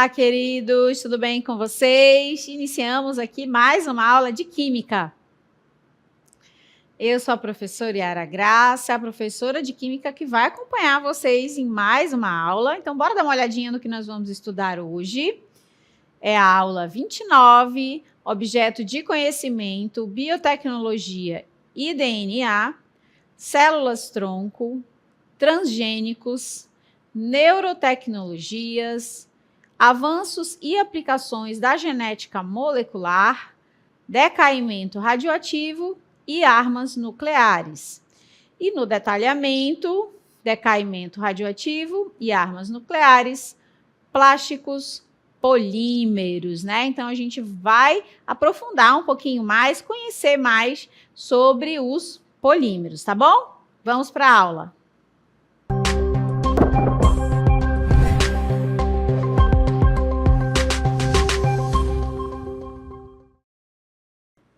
Olá, queridos, tudo bem com vocês? Iniciamos aqui mais uma aula de Química. Eu sou a professora Yara Graça, a professora de Química que vai acompanhar vocês em mais uma aula. Então, bora dar uma olhadinha no que nós vamos estudar hoje. É a aula 29, Objeto de Conhecimento, Biotecnologia e DNA, Células-tronco, Transgênicos, Neurotecnologias, avanços e aplicações da genética molecular, decaimento radioativo e armas nucleares. E no detalhamento, decaimento radioativo e armas nucleares, plásticos, polímeros, né? Então a gente vai aprofundar um pouquinho mais, conhecer mais sobre os polímeros, tá bom? Vamos para a aula.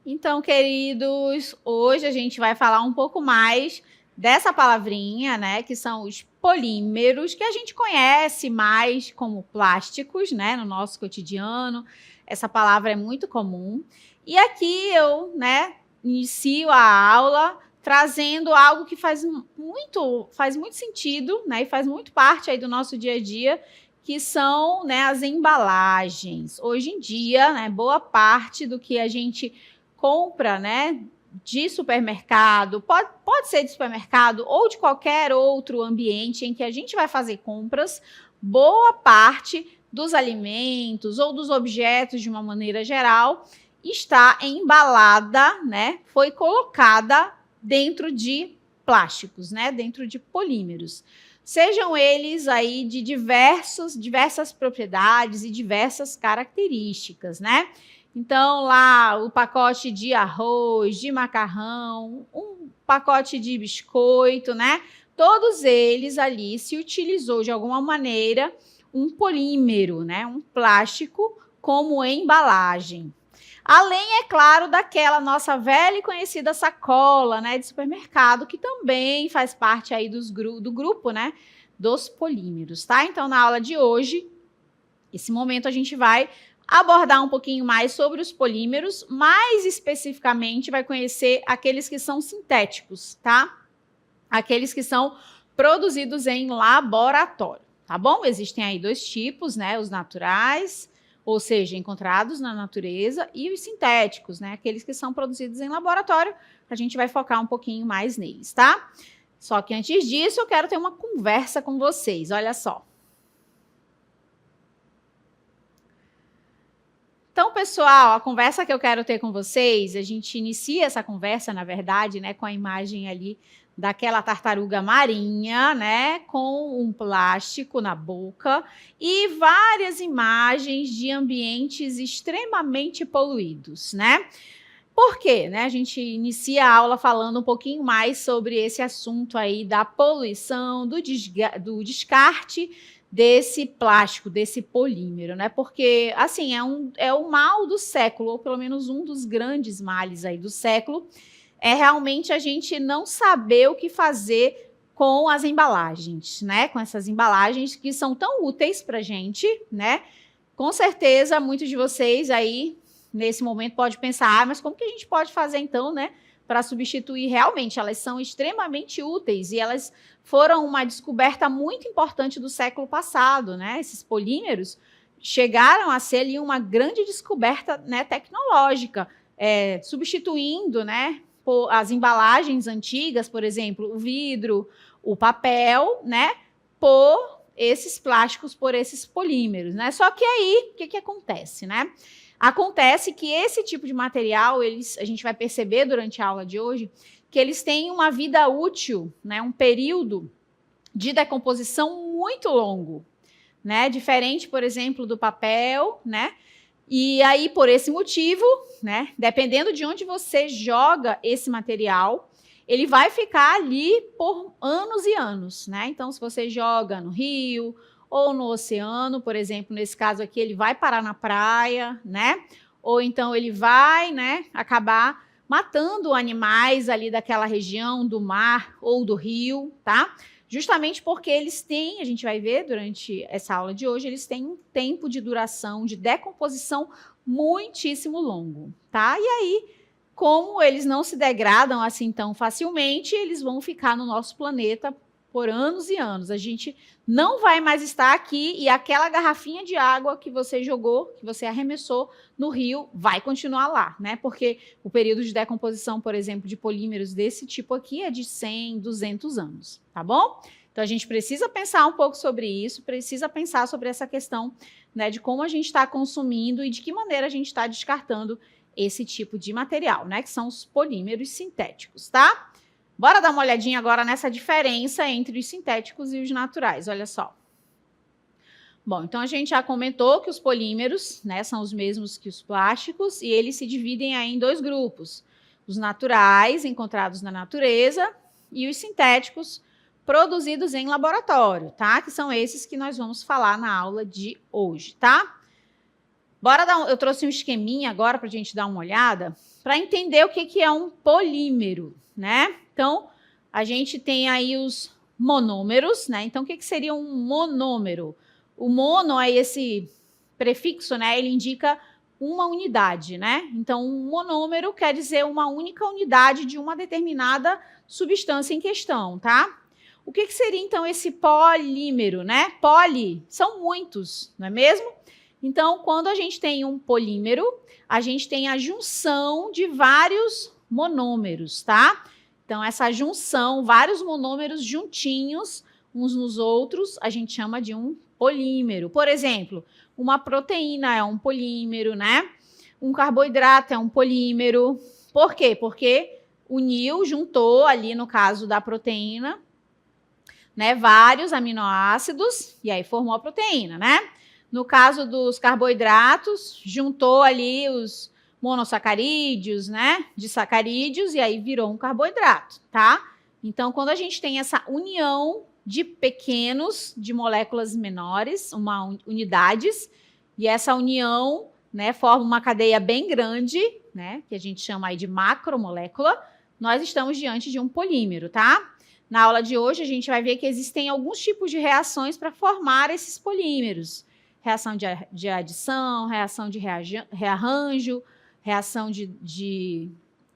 Então, queridos, hoje a gente vai falar um pouco mais dessa palavrinha, né, que são os polímeros, que a gente conhece mais como plásticos, né, no nosso cotidiano. Essa palavra é muito comum. E aqui eu, né, inicio a aula trazendo algo que faz muito sentido, né, e faz muito parte aí do nosso dia a dia, que são, né, as embalagens. Hoje em dia, né, boa parte do que a gente compra, né, de supermercado, pode ser de supermercado ou de qualquer outro ambiente em que a gente vai fazer compras, boa parte dos alimentos ou dos objetos de uma maneira geral está embalada, né, foi colocada dentro de plásticos, né, dentro de polímeros. Sejam eles aí de diversas propriedades e diversas características, né? Então, lá, o pacote de arroz, de macarrão, um pacote de biscoito, né? Todos eles ali se utilizou, de alguma maneira, um polímero, né? Um plástico como embalagem. Além, é claro, daquela nossa velha e conhecida sacola, né? De supermercado, que também faz parte aí do grupo, né? Dos polímeros, tá? Então, na aula de hoje, esse momento a gente vai abordar um pouquinho mais sobre os polímeros, mais especificamente vai conhecer aqueles que são sintéticos, tá? Aqueles que são produzidos em laboratório, tá bom? Existem aí dois tipos, né? Os naturais, ou seja, encontrados na natureza, e os sintéticos, né? Aqueles que são produzidos em laboratório, a gente vai focar um pouquinho mais neles, tá? Só que antes disso, eu quero ter uma conversa com vocês, olha só. Então, pessoal, a conversa que eu quero ter com vocês, a gente inicia essa conversa, na verdade, né, com a imagem ali daquela tartaruga marinha, né, com um plástico na boca e várias imagens de ambientes extremamente poluídos, né? Por quê? Né? A gente inicia a aula falando um pouquinho mais sobre esse assunto aí da poluição, do descarte desse plástico, desse polímero, né? Porque, assim, é o mal do século, ou pelo menos um dos grandes males aí do século, é realmente a gente não saber o que fazer com as embalagens, né? Com essas embalagens que são tão úteis pra gente, né? Com certeza, muitos de vocês aí, nesse momento, pode pensar, mas como que a gente pode fazer, então, né? Para substituir, realmente, elas são extremamente úteis e elas foram uma descoberta muito importante do século passado, né? Esses polímeros chegaram a ser ali uma grande descoberta, né, tecnológica, substituindo, né, as embalagens antigas, por exemplo, o vidro, o papel, né, por esses plásticos, por esses polímeros, né? Só que aí, o que acontece, né? Acontece que esse tipo de material, a gente vai perceber durante a aula de hoje, que eles têm uma vida útil, né, um período de decomposição muito longo, né, diferente, por exemplo, do papel, né, e aí, por esse motivo, né, dependendo de onde você joga esse material, ele vai ficar ali por anos e anos, né, então se você joga no rio ou no oceano, por exemplo, nesse caso aqui, ele vai parar na praia, né? Ou então ele vai, né, acabar matando animais ali daquela região do mar ou do rio, tá? justamente porque eles têm, a gente vai ver durante essa aula de hoje, eles têm um tempo de duração, de decomposição muitíssimo longo, tá? E aí, como eles não se degradam assim tão facilmente, eles vão ficar no nosso planeta por anos e anos. A gente não vai mais estar aqui e aquela garrafinha de água que você jogou, que você arremessou no rio, vai continuar lá, né? Porque o período de decomposição, por exemplo, de polímeros desse tipo aqui é de 100, 200 anos, tá bom? Então a gente precisa pensar um pouco sobre isso, precisa pensar sobre essa questão, né, de como a gente está consumindo e de que maneira a gente está descartando esse tipo de material, né, que são os polímeros sintéticos, tá? Bora dar uma olhadinha agora nessa diferença entre os sintéticos e os naturais, olha só. Bom, então a gente já comentou que os polímeros, né, são os mesmos que os plásticos e eles se dividem aí em dois grupos. Os naturais, encontrados na natureza, e os sintéticos, produzidos em laboratório, tá? Que são esses que nós vamos falar na aula de hoje, tá? Bora dar eu trouxe um esqueminha agora para a gente dar uma olhada, para entender o que é um polímero, né? Então, a gente tem aí os monômeros, né? Então, o que seria um monômero? O mono é esse prefixo, né? Ele indica uma unidade, né? Então, um monômero quer dizer uma única unidade de uma determinada substância em questão, tá? O que seria, então, esse polímero, né? Poli são muitos, não é mesmo? Então, quando a gente tem um polímero, a gente tem a junção de vários monômeros, tá? Então, essa junção, vários monômeros juntinhos, uns nos outros, a gente chama de um polímero. Por exemplo, uma proteína é um polímero, né? Um carboidrato é um polímero. Por quê? Porque uniu, juntou ali, no caso da proteína, né, vários aminoácidos, e aí formou a proteína, né? No caso dos carboidratos, juntou ali os monossacarídeos, né, disacarídeos, e aí virou um carboidrato, tá? Então, quando a gente tem essa união de pequenos, de moléculas menores, unidades, e essa união, né, forma uma cadeia bem grande, né, que a gente chama aí de macromolécula, nós estamos diante de um polímero, tá? Na aula de hoje, a gente vai ver que existem alguns tipos de reações para formar esses polímeros. Reação de adição, reação de rearranjo, reação de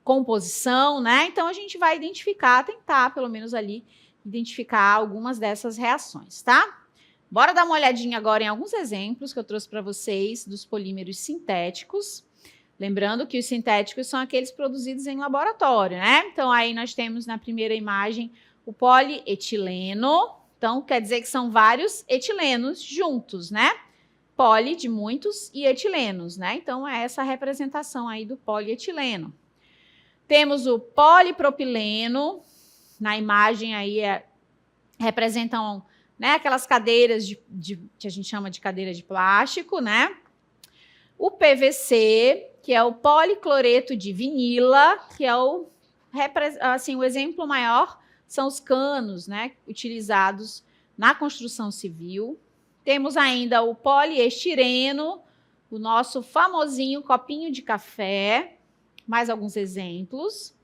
composição, né? Então, a gente vai identificar, tentar, pelo menos ali, identificar algumas dessas reações, tá? Bora dar uma olhadinha agora em alguns exemplos que eu trouxe para vocês dos polímeros sintéticos. Lembrando que os sintéticos são aqueles produzidos em laboratório, né? Então, aí nós temos na primeira imagem o polietileno. Então, quer dizer que são vários etilenos juntos, né? Poli de muitos e etilenos, né? Então, é essa a representação aí do polietileno. Temos o polipropileno. Na imagem aí representam, né, aquelas cadeiras que a gente chama de cadeira de plástico, né? O PVC, que é o policloreto de vinila, que é o exemplo maior são os canos, né, utilizados na construção civil. Temos ainda o poliestireno, o nosso famosinho copinho de café. Mais alguns exemplos.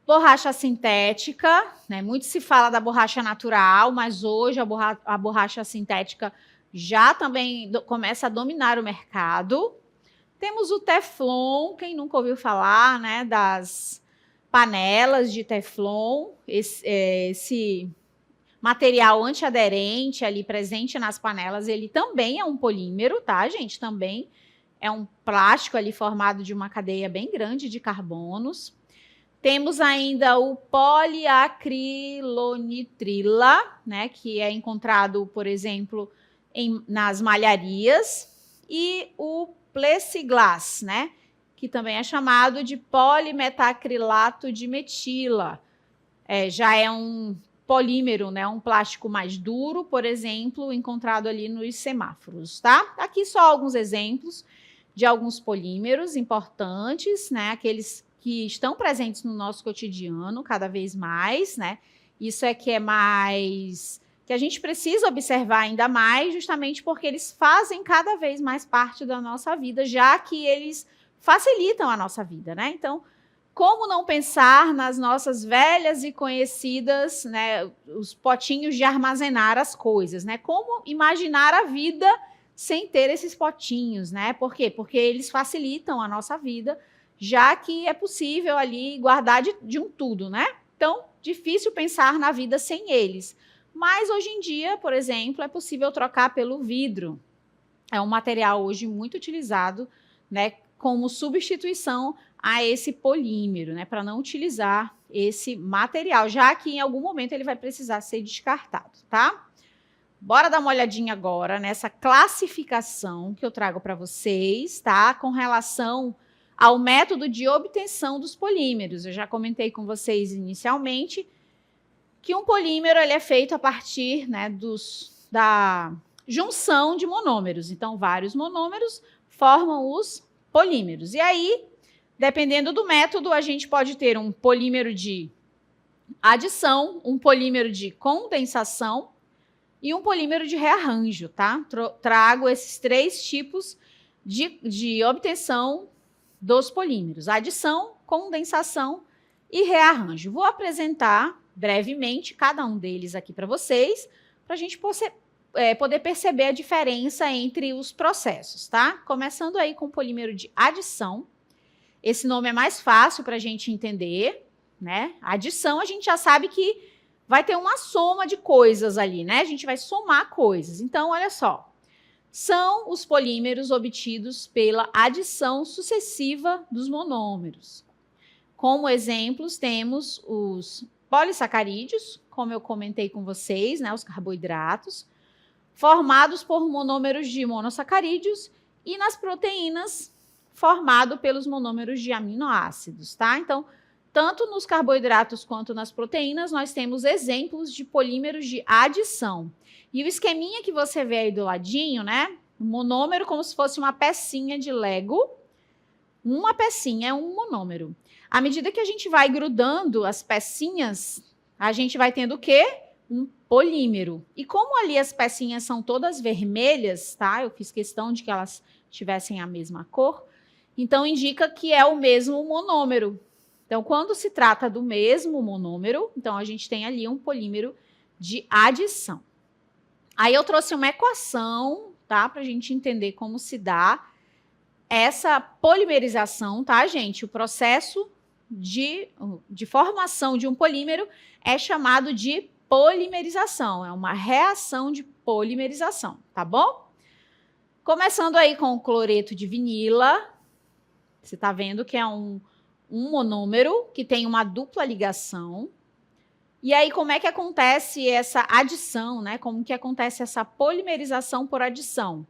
Borracha sintética, né? Muito se fala da borracha natural, mas hoje a borracha sintética já também começa a dominar o mercado. Temos o Teflon, quem nunca ouviu falar, né, das panelas de Teflon, esse material antiaderente ali presente nas panelas, ele também é um polímero, tá, gente? Também é um plástico ali formado de uma cadeia bem grande de carbonos. Temos ainda o poliacrilonitrila, né, que é encontrado, por exemplo, nas malharias, e o plexiglass, né, que também é chamado de polimetacrilato de metila. Já é um polímero, né, um plástico mais duro, por exemplo, encontrado ali nos semáforos, tá? Aqui só alguns exemplos de alguns polímeros importantes, né, aqueles que estão presentes no nosso cotidiano cada vez mais, né? Isso é que mais que a gente precisa observar ainda mais, justamente porque eles fazem cada vez mais parte da nossa vida, já que eles facilitam a nossa vida, né? Então, como não pensar nas nossas velhas e conhecidas, né, os potinhos de armazenar as coisas, né? Como imaginar a vida sem ter esses potinhos, né? Por quê? Porque eles facilitam a nossa vida, já que é possível ali guardar de um tudo, né? Então, difícil pensar na vida sem eles. Mas hoje em dia, por exemplo, é possível trocar pelo vidro. É um material hoje muito utilizado, né, como substituição a esse polímero, né, para não utilizar esse material, já que em algum momento ele vai precisar ser descartado, tá? Bora dar uma olhadinha agora nessa classificação que eu trago para vocês, tá? Com relação ao método de obtenção dos polímeros. Eu já comentei com vocês inicialmente que um polímero ele é feito a partir, né, da junção de monômeros. Então, vários monômeros formam os polímeros. E aí, dependendo do método, a gente pode ter um polímero de adição, um polímero de condensação e um polímero de rearranjo, tá? Trago esses 3 tipos de obtenção dos polímeros: adição, condensação e rearranjo. Vou apresentar brevemente cada um deles aqui para vocês, para a gente poder perceber a diferença entre os processos, tá? Começando aí com o polímero de adição. Esse nome é mais fácil para a gente entender, né? Adição, a gente já sabe que vai ter uma soma de coisas ali, né? A gente vai somar coisas. Então, olha só. São os polímeros obtidos pela adição sucessiva dos monômeros. Como exemplos, temos os polissacarídeos, como eu comentei com vocês, né? Os carboidratos, formados por monômeros de monossacarídeos, e nas proteínas, formado pelos monômeros de aminoácidos, tá? Então, tanto nos carboidratos quanto nas proteínas, nós temos exemplos de polímeros de adição. E o esqueminha que você vê aí do ladinho, né? O monômero como se fosse uma pecinha de Lego. Uma pecinha é um monômero. À medida que a gente vai grudando as pecinhas, a gente vai tendo o quê? Um polímero. E como ali as pecinhas são todas vermelhas, tá? Eu fiz questão de que elas tivessem a mesma cor. Então, indica que é o mesmo monômero. Então, quando se trata do mesmo monômero, então a gente tem ali um polímero de adição. Aí eu trouxe uma equação, tá? Para a gente entender como se dá essa polimerização, tá, gente? O processo de formação de um polímero é chamado de polimerização. É uma reação de polimerização, tá bom? Começando aí com o cloreto de vinila. Você está vendo que é um monômero que tem uma dupla ligação. E aí, como é que acontece essa adição, né? Como que acontece essa polimerização por adição?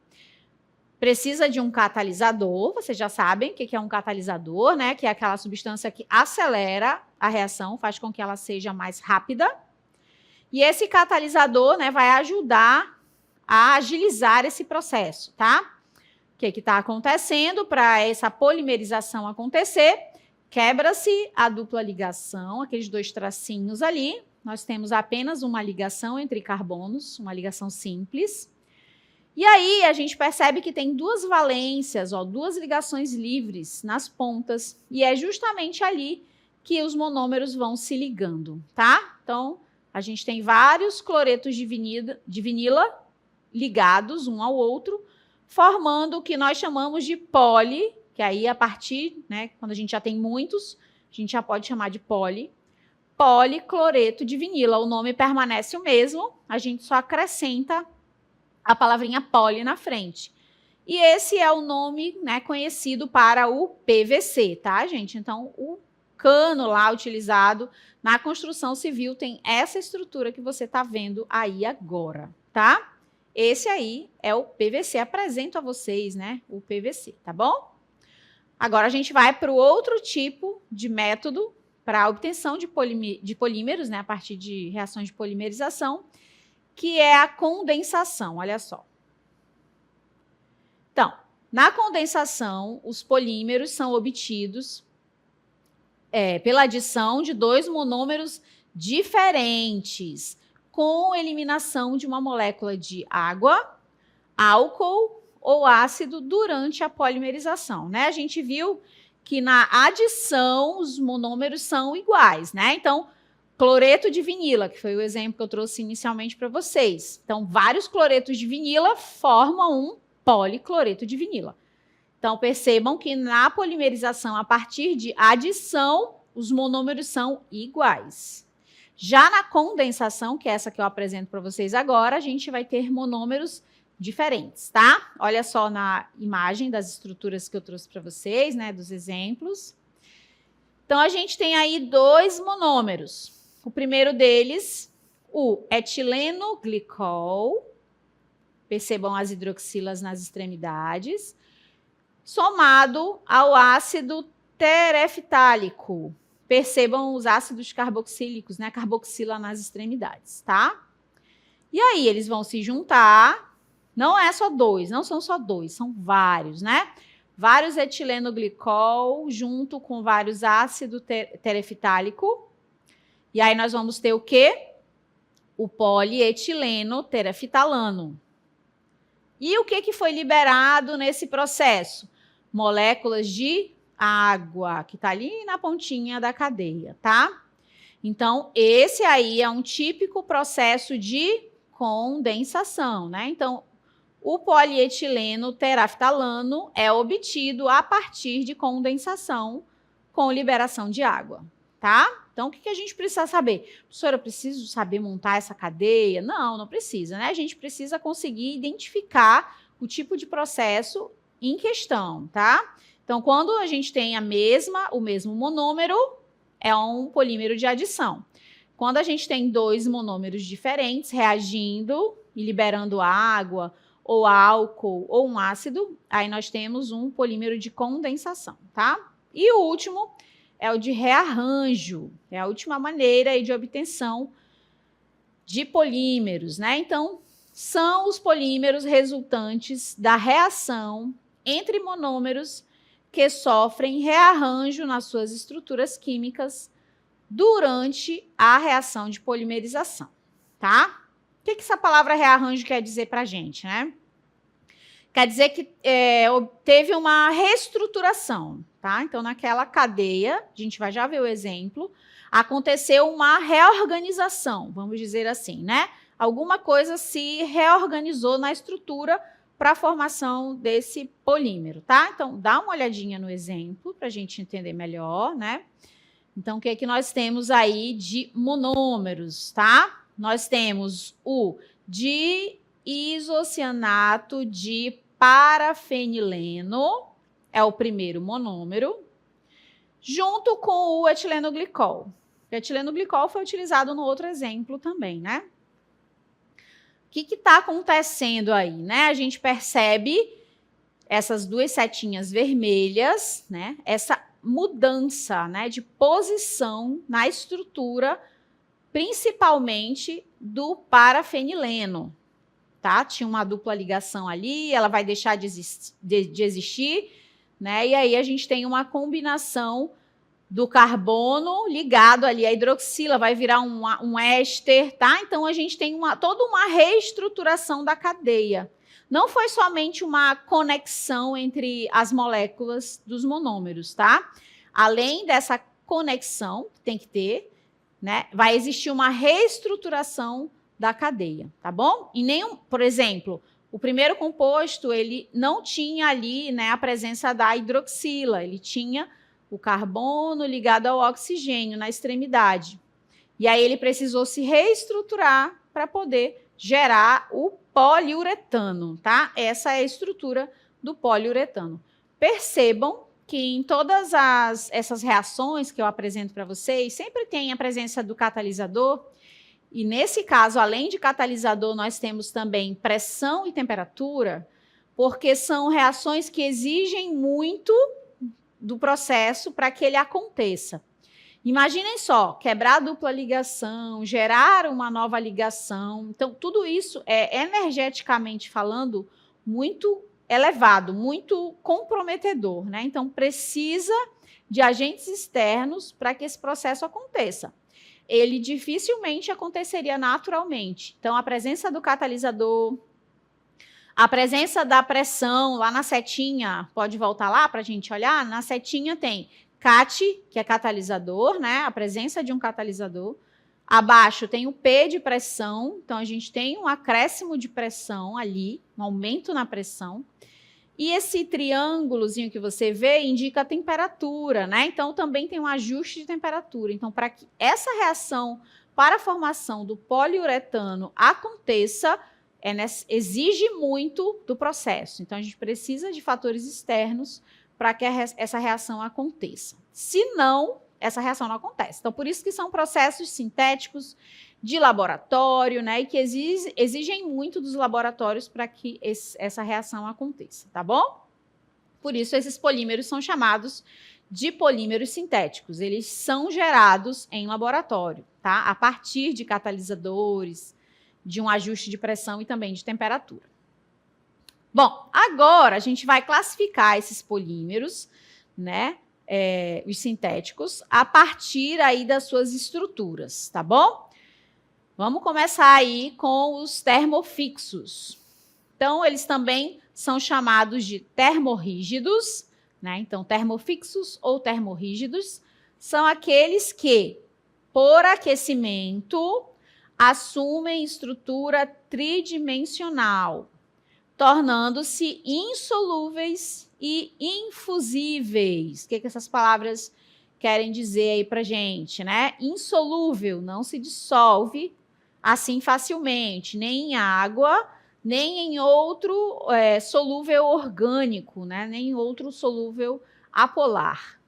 Precisa de um catalisador, vocês já sabem o que é um catalisador, né? Que é aquela substância que acelera a reação, faz com que ela seja mais rápida. E esse catalisador, né, vai ajudar a agilizar esse processo, tá? O que está acontecendo para essa polimerização acontecer? Quebra-se a dupla ligação, aqueles 2 tracinhos ali. Nós temos apenas uma ligação entre carbonos, uma ligação simples. E aí a gente percebe que tem 2 valências, ó, 2 ligações livres nas pontas. E é justamente ali que os monômeros vão se ligando, tá? Então, a gente tem vários cloretos de vinila ligados um ao outro, formando o que nós chamamos de poli, que aí a partir, né, quando a gente já tem muitos, a gente já pode chamar de policloreto de vinila. O nome permanece o mesmo, a gente só acrescenta a palavrinha poli na frente. E esse é o nome, né, conhecido para o PVC, tá, gente? Então, o cano lá utilizado na construção civil tem essa estrutura que você está vendo aí agora, tá? Esse aí é o PVC. Apresento a vocês, né, o PVC, tá bom? Agora a gente vai para o outro tipo de método para a obtenção de polímeros, né, a partir de reações de polimerização, que é a condensação. Olha só. Então, na condensação, os polímeros são obtidos pela adição de 2 monômeros diferentes, com eliminação de uma molécula de água, álcool ou ácido durante a polimerização, né? A gente viu que na adição os monômeros são iguais, né? Então, cloreto de vinila, que foi o exemplo que eu trouxe inicialmente para vocês. Então, vários cloretos de vinila formam um policloreto de vinila. Então, percebam que na polimerização, a partir de adição, os monômeros são iguais. Já na condensação, que é essa que eu apresento para vocês agora, a gente vai ter monômeros diferentes, tá? Olha só na imagem das estruturas que eu trouxe para vocês, né, dos exemplos. Então, a gente tem aí 2 monômeros. O primeiro deles, o etilenoglicol, percebam as hidroxilas nas extremidades, somado ao ácido tereftálico. Percebam os ácidos carboxílicos, né? Carboxila nas extremidades, tá? E aí, eles vão se juntar. Não é só 2, não são só 2, são vários, né? Vários etilenoglicol junto com vários ácido tereftálico. E aí, nós vamos ter o quê? O polietileno tereftalano. E o que foi liberado nesse processo? Moléculas de água, que está ali na pontinha da cadeia, tá? Então, esse aí é um típico processo de condensação, né? Então, o polietileno tereftalano é obtido a partir de condensação com liberação de água, tá? Então, o que a gente precisa saber? Professora, eu preciso saber montar essa cadeia? Não, não precisa, né? A gente precisa conseguir identificar o tipo de processo em questão, tá? Então, quando a gente tem o mesmo monômero, é um polímero de adição. Quando a gente tem 2 monômeros diferentes reagindo e liberando água, ou álcool, ou um ácido, aí nós temos um polímero de condensação, tá? E o último é o de rearranjo, é a última maneira aí de obtenção de polímeros, né? Então, são os polímeros resultantes da reação entre monômeros que sofrem rearranjo nas suas estruturas químicas durante a reação de polimerização, tá? O que essa palavra rearranjo quer dizer para a gente, né? Quer dizer que teve uma reestruturação, tá? Então, naquela cadeia, a gente vai já ver o exemplo, aconteceu uma reorganização, vamos dizer assim, né? Alguma coisa se reorganizou na estrutura para a formação desse polímero, tá? Então, dá uma olhadinha no exemplo para a gente entender melhor, né? Então, o que é que nós temos aí de monômeros, tá? Nós temos o diisocianato de parafenileno, é o primeiro monômero, junto com o etilenoglicol. O etilenoglicol foi utilizado no outro exemplo também, né? O que está acontecendo aí, né? A gente percebe essas 2 setinhas vermelhas, né? Essa mudança, né, de posição na estrutura, principalmente do parafenileno, tá? Tinha uma dupla ligação ali, ela vai deixar de existir, né? E aí a gente tem uma combinação do carbono ligado ali à hidroxila, vai virar um éster, tá? Então, a gente tem toda uma reestruturação da cadeia. Não foi somente uma conexão entre as moléculas dos monômeros, tá? Além dessa conexão, que tem que ter, né? Vai existir uma reestruturação da cadeia, tá bom? Por exemplo, o primeiro composto, ele não tinha ali, né, a presença da hidroxila, ele tinha o carbono ligado ao oxigênio na extremidade. E aí ele precisou se reestruturar para poder gerar o poliuretano, tá? Essa é a estrutura do poliuretano. Percebam que em todas essas reações que eu apresento para vocês, sempre tem a presença do catalisador. E nesse caso, além de catalisador, nós temos também pressão e temperatura, porque são reações que exigem muito do processo para que ele aconteça. Imaginem só, quebrar a dupla ligação, gerar uma nova ligação. Então, tudo isso é, energeticamente falando, muito elevado, muito comprometedor, né? Então, precisa de agentes externos para que esse processo aconteça. Ele dificilmente aconteceria naturalmente. Então, a presença do catalisador, A presença da pressão lá na setinha, pode voltar lá para a gente olhar? Na setinha tem CAT, que é catalisador, né? A presença de um catalisador. Abaixo tem o P de pressão, então a gente tem um acréscimo de pressão ali, um aumento na pressão. E esse triângulozinho que você vê indica a temperatura, né? Então também tem um ajuste de temperatura. Então, para que essa reação para a formação do poliuretano aconteça, exige muito do processo. Então, a gente precisa de fatores externos para que essa reação aconteça. Se não, essa reação não acontece. Então, por isso que são processos sintéticos de laboratório, né? E que exigem muito dos laboratórios para que essa reação aconteça, tá bom? Por isso, esses polímeros são chamados de polímeros sintéticos. Eles são gerados em laboratório, tá? A partir de catalisadores, de um ajuste de pressão e também de temperatura. Bom, agora a gente vai classificar esses polímeros, né? Os sintéticos, a partir aí das suas estruturas, tá bom? Vamos começar aí com os termofixos. Então, eles também são chamados de termorrígidos, né? Então, termofixos ou termorrígidos são aqueles que, por aquecimento, assumem estrutura tridimensional, tornando-se insolúveis e infusíveis. O que essas palavras querem dizer aí pra gente, né? Insolúvel, não se dissolve assim facilmente, nem em água, nem em outro solúvel orgânico, né? Nem em outro solúvel apolar.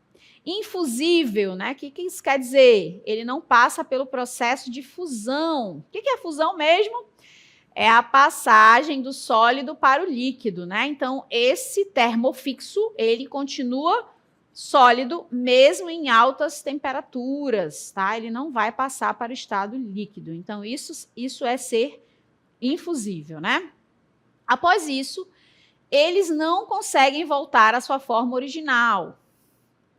Infusível, né? O que isso quer dizer? Ele não passa pelo processo de fusão. O que é fusão mesmo? É a passagem do sólido para o líquido, né? Então, esse termofixo, ele continua sólido mesmo em altas temperaturas, tá? Ele não vai passar para o estado líquido. Então, isso é ser infusível, né? Após isso, eles não conseguem voltar à sua forma original.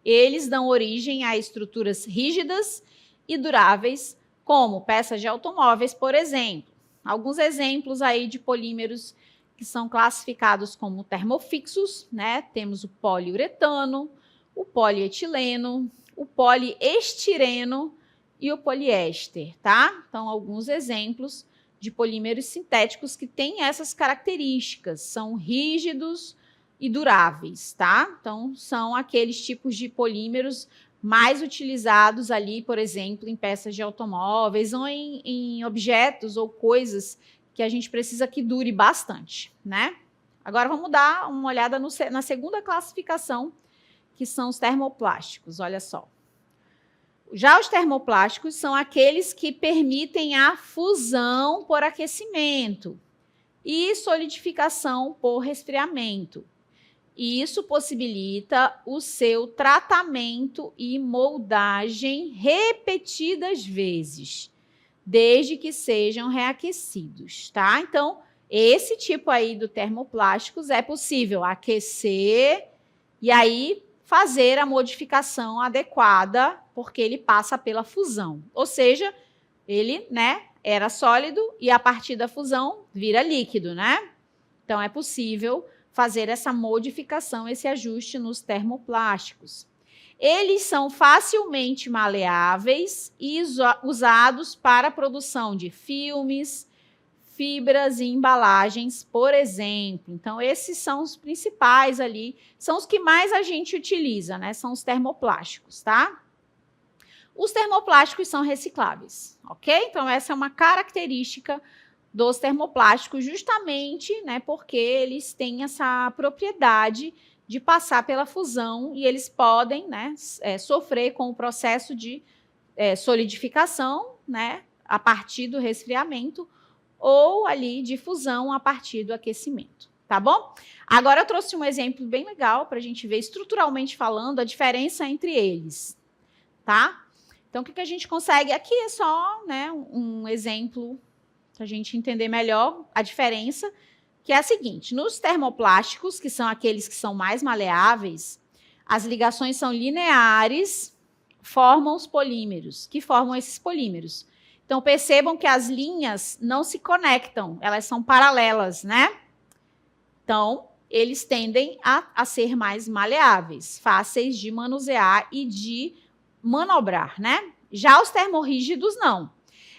Eles dão origem a estruturas rígidas e duráveis, como peças de automóveis, por exemplo. Alguns exemplos aí de polímeros que são classificados como termofixos, né? Temos o poliuretano, o polietileno, o poliestireno e o poliéster, tá? Então, alguns exemplos de polímeros sintéticos que têm essas características, são rígidos e duráveis, tá? Então, são aqueles tipos de polímeros mais utilizados ali, por exemplo, em peças de automóveis ou em objetos ou coisas que a gente precisa que dure bastante, né? Agora, vamos dar uma olhada na segunda classificação, que são os termoplásticos, olha só. Já os termoplásticos são aqueles que permitem a fusão por aquecimento e solidificação por resfriamento. E isso possibilita o seu tratamento e moldagem repetidas vezes, desde que sejam reaquecidos, tá? Então, esse tipo aí do termoplásticos é possível aquecer e aí fazer a modificação adequada, porque ele passa pela fusão. Ou seja, ele, né, era sólido e a partir da fusão vira líquido, né? Então, é possível fazer essa modificação, esse ajuste nos termoplásticos. Eles são facilmente maleáveis e usados para a produção de filmes, fibras e embalagens, por exemplo. Então, esses são os principais ali, são os que mais a gente utiliza, né? São os termoplásticos, tá? Os termoplásticos são recicláveis, ok? Então, essa é uma característica dos termoplásticos, justamente, né, porque eles têm essa propriedade de passar pela fusão e eles podem, né, sofrer com o processo de solidificação, né, a partir do resfriamento ou ali de fusão a partir do aquecimento, tá bom? Agora eu trouxe um exemplo bem legal para a gente ver estruturalmente falando a diferença entre eles, tá? Então, o que a gente consegue aqui é só, né, um exemplo para a gente entender melhor a diferença, que é a seguinte: nos termoplásticos, que são aqueles que são mais maleáveis, as ligações são lineares, formam os polímeros, que formam esses polímeros. Então, percebam que as linhas não se conectam, elas são paralelas, né? Então, eles tendem a ser mais maleáveis, fáceis de manusear e de manobrar, né? Já os termorrígidos, não.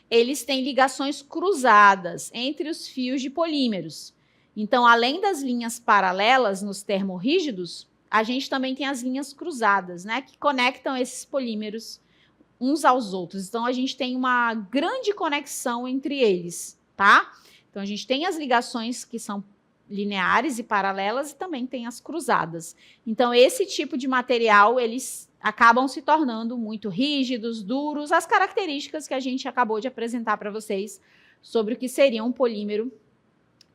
Eles têm ligações cruzadas entre os fios de polímeros. Então, além das linhas paralelas nos termorrígidos, a gente também tem as linhas cruzadas, né? Que conectam esses polímeros uns aos outros. Então, a gente tem uma grande conexão entre eles, tá? Então, a gente tem as ligações que são lineares e paralelas e também tem as cruzadas. Então, esse tipo de material, eles acabam se tornando muito rígidos, duros, as características que a gente acabou de apresentar para vocês sobre o que seria um polímero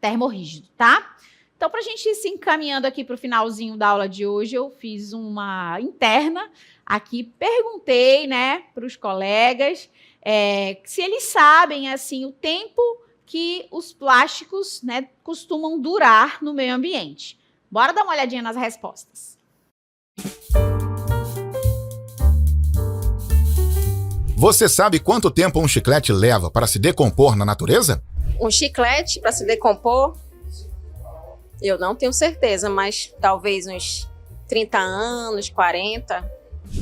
termorrígido, tá? Então, para a gente ir se encaminhando aqui para o finalzinho da aula de hoje, eu fiz uma interna aqui, perguntei, né, para os colegas se eles sabem, assim, o tempo que os plásticos, né, costumam durar no meio ambiente. Bora dar uma olhadinha nas respostas. Você sabe quanto tempo um chiclete leva para se decompor na natureza? Um chiclete para se decompor, eu não tenho certeza, mas talvez uns 30 anos, 40.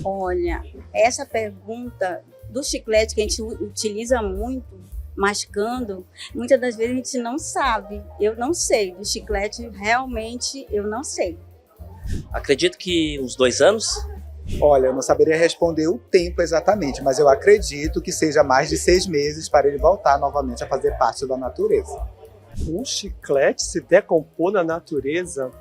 Olha, essa pergunta do chiclete que a gente utiliza muito, mascando, muitas das vezes a gente não sabe. Eu não sei. Do chiclete, realmente, eu não sei. Acredito que uns 2 anos. Olha, eu não saberia responder o tempo exatamente, mas eu acredito que seja mais de 6 meses para ele voltar novamente a fazer parte da natureza. Um chiclete se decompor na natureza?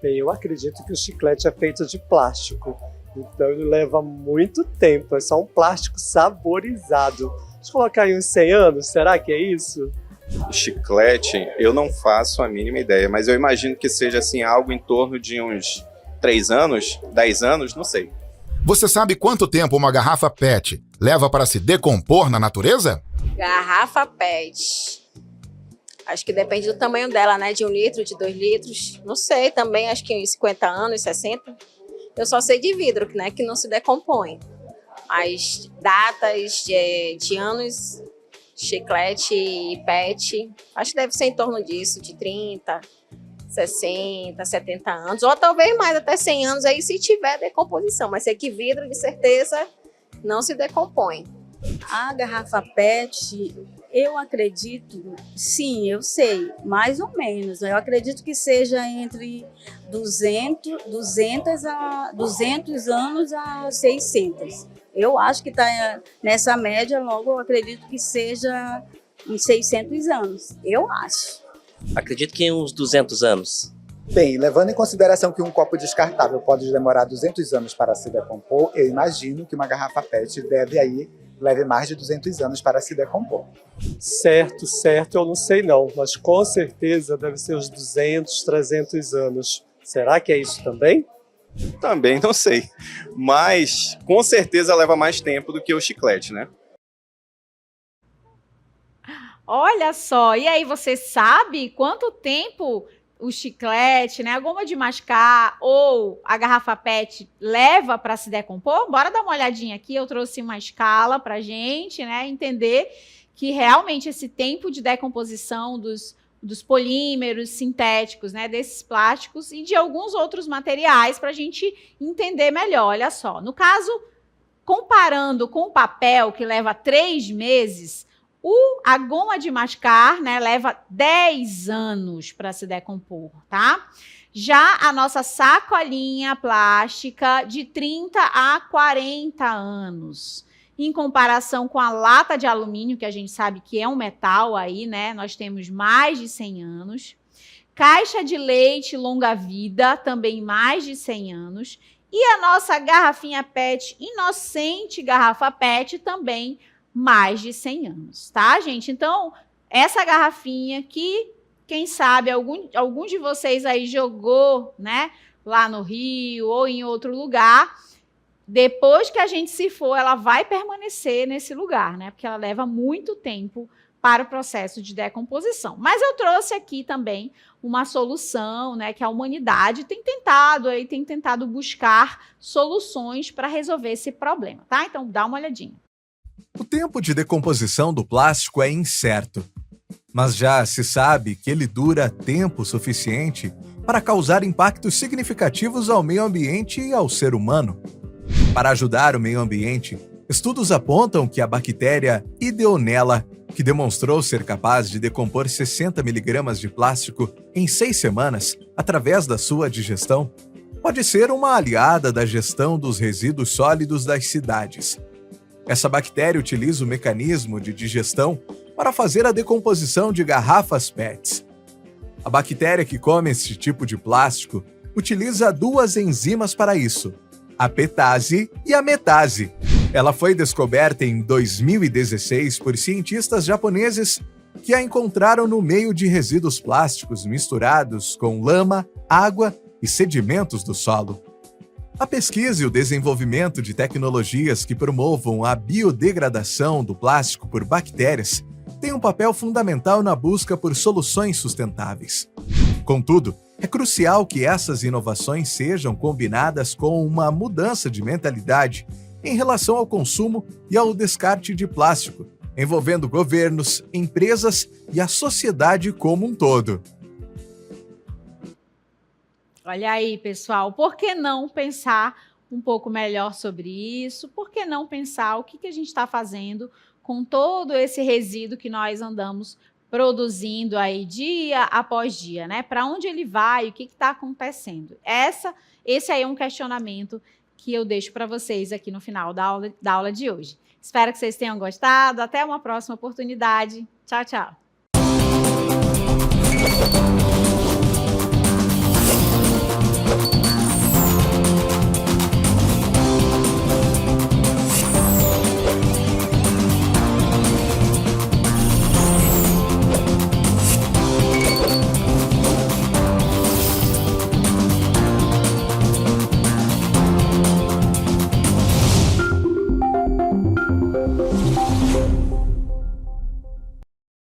Bem, eu acredito que o chiclete é feito de plástico, então ele leva muito tempo, é só um plástico saborizado. Deixa eu colocar aí uns 100 anos, será que é isso? Chiclete, eu não faço a mínima ideia, mas eu imagino que seja assim algo em torno de uns 3 anos, 10 anos, não sei. Você sabe quanto tempo uma garrafa PET leva para se decompor na natureza? Garrafa PET. Acho que depende do tamanho dela, né? De 1 litro, de 2 litros. Não sei, também acho que uns 50 anos, 60. Eu só sei de vidro, né? Que não se decompõe. As datas de anos, chiclete e PET, acho que deve ser em torno disso, de 30, 60, 70 anos, ou talvez mais, até 100 anos aí, se tiver decomposição. Mas sei que vidro, de certeza, não se decompõe. A garrafa PET, eu acredito, sim, eu sei, mais ou menos. Eu acredito que seja entre 200 anos a 600. Eu acho que está nessa média, logo eu acredito que seja em 600 anos. Eu acho. Acredito que uns 200 anos. Bem, levando em consideração que um copo descartável pode demorar 200 anos para se decompor, eu imagino que uma garrafa PET leve mais de 200 anos para se decompor. Certo, eu não sei não, mas com certeza deve ser uns 200, 300 anos. Será que é isso também? Também não sei, mas com certeza leva mais tempo do que o chiclete, né? Olha só, e aí você sabe quanto tempo o chiclete, né, a goma de mascar ou a garrafa PET leva para se decompor? Bora dar uma olhadinha aqui, eu trouxe uma escala para a gente, né, entender que realmente esse tempo de decomposição dos polímeros sintéticos, né, desses plásticos e de alguns outros materiais para a gente entender melhor. Olha só, no caso, comparando com o papel, que leva 3 meses, a goma de mascar, né, leva 10 anos para se decompor, tá? Já a nossa sacolinha plástica, de 30 a 40 anos. Em comparação com a lata de alumínio, que a gente sabe que é um metal aí, né? Nós temos mais de 100 anos. Caixa de leite longa-vida, também mais de 100 anos. E a nossa garrafinha PET, inocente garrafa PET, também mais de 100 anos, tá, gente? Então, essa garrafinha que, quem sabe, algum de vocês aí jogou, né, lá no Rio ou em outro lugar, depois que a gente se for, ela vai permanecer nesse lugar, né? Porque ela leva muito tempo para o processo de decomposição. Mas eu trouxe aqui também uma solução, né, que a humanidade tem tentado buscar soluções para resolver esse problema, tá? Então, dá uma olhadinha. O tempo de decomposição do plástico é incerto, mas já se sabe que ele dura tempo suficiente para causar impactos significativos ao meio ambiente e ao ser humano. Para ajudar o meio ambiente, estudos apontam que a bactéria Ideonella, que demonstrou ser capaz de decompor 60 mg de plástico em 6 semanas através da sua digestão, pode ser uma aliada da gestão dos resíduos sólidos das cidades. Essa bactéria utiliza o mecanismo de digestão para fazer a decomposição de garrafas PETs. A bactéria que come esse tipo de plástico utiliza 2 enzimas para isso, a petase e a metase. Ela foi descoberta em 2016 por cientistas japoneses que a encontraram no meio de resíduos plásticos misturados com lama, água e sedimentos do solo. A pesquisa e o desenvolvimento de tecnologias que promovam a biodegradação do plástico por bactérias tem um papel fundamental na busca por soluções sustentáveis. Contudo, é crucial que essas inovações sejam combinadas com uma mudança de mentalidade em relação ao consumo e ao descarte de plástico, envolvendo governos, empresas e a sociedade como um todo. Olha aí, pessoal, por que não pensar um pouco melhor sobre isso? Por que não pensar o que a gente está fazendo com todo esse resíduo que nós andamos produzindo aí dia após dia, né? Para onde ele vai? O que está acontecendo? Esse aí é um questionamento que eu deixo para vocês aqui no final da aula de hoje. Espero que vocês tenham gostado. Até uma próxima oportunidade. Tchau, tchau.